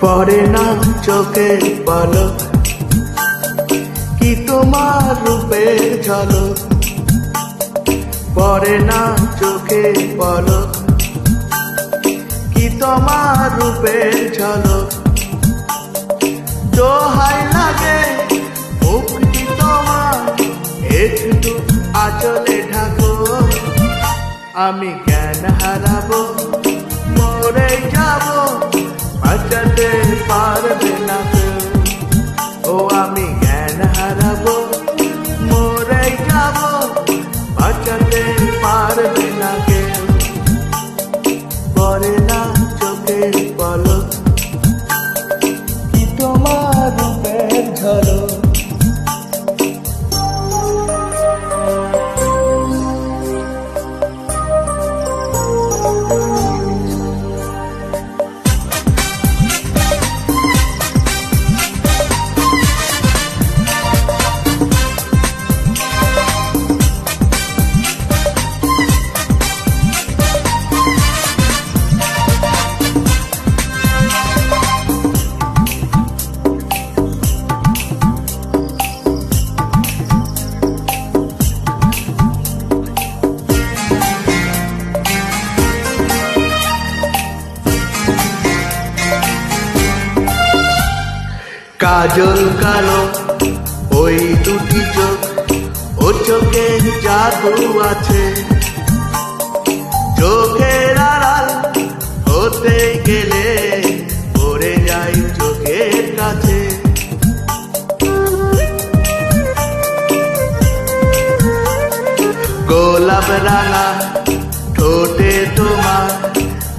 পড়ে না চোখের পলক, কি তোমার রূপের ঝলক। পড়ে না চোখের পলক, কি তোমার রূপের ঝলক। দোহাই লাগে মুখটি তোমার, একটু আঁচলে ঢাকো। আমি জ্ঞান হারাবো, মরে যাবো, বাঁচাতে পারবে না কেউ। ও আমি জ্ঞান হারাবো, মরে যাবো, বাঁচাতে পারবে না কেউ। পড়ে না চোখের পলক, কি তোমার রূপের ঝলক। কাজল কালো ওই দুটি চোখ, ও চোখে জাদু আছে। চোখের আড়াল হতে গেলে পড়ে যাই চোখের কাছে। গোলাপ রাঙা ঠোঁটে তোমার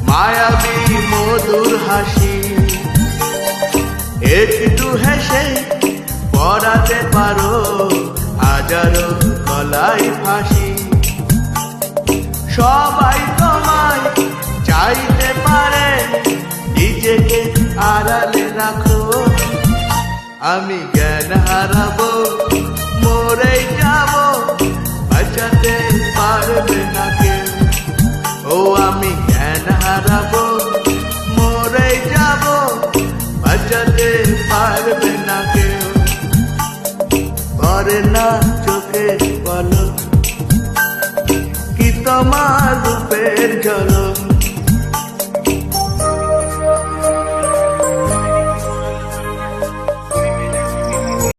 মায়াবী মধুর হাসি। একটু হেসে পড়াতে পারো হাজারো গলায় ফাঁসি। সবাই তোমায় চাইতে পারে, নিজেকে আড়ালে রাখো। আমি জ্ঞান হারাবো, মরে যাবো, বাঁচাতে পারবে না কেউ। ও আমি জ্ঞান হারাবো, মরে যাবো, বাঁচাতে পারবে না কেউ। পড়ে না চোখের পলক, কি তোমার রূপের ঝলক।